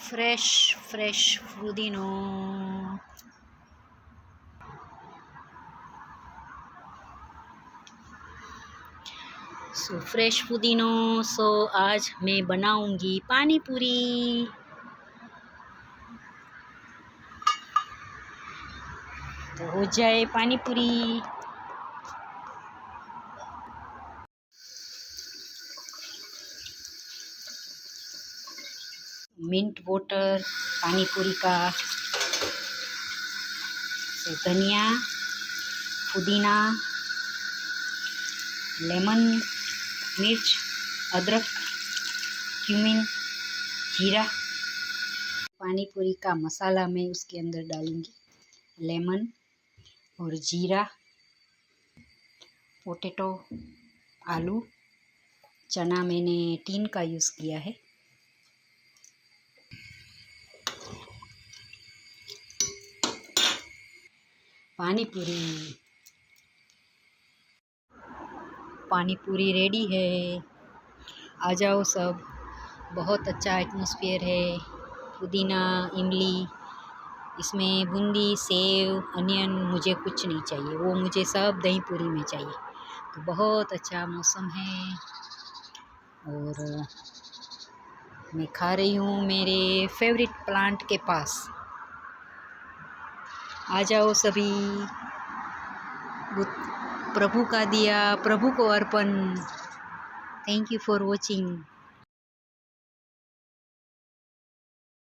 Fresh पुदीनो। Fresh पुदीनो। आज मैं बनाऊंगी पानी पूरी। तो हो जाए पानी पूरी। मिंट वाटर पानी पूरी का। धनिया, पुदीना, लेमन, मिर्च, अदरक, क्यूमिन, जीरा। पानी पूरी का मसाला मैं उसके अंदर डालूंगी। लेमन और जीरा, पोटैटो, आलू, चना मैंने टीन का यूज़ किया है। पानी पूरी रेडी है। आ जाओ सब। बहुत अच्छा एटमॉस्फेयर है। पुदीना, इमली, इसमें बूंदी, सेव, अनियन, मुझे कुछ नहीं चाहिए, वो मुझे सब दही पूरी में चाहिए। तो बहुत अच्छा मौसम है और मैं खा रही हूँ मेरे फेवरेट प्लांट के पास। आ जाओ सभी। प्रभु का दिया प्रभु को अर्पण। Thank you for watching.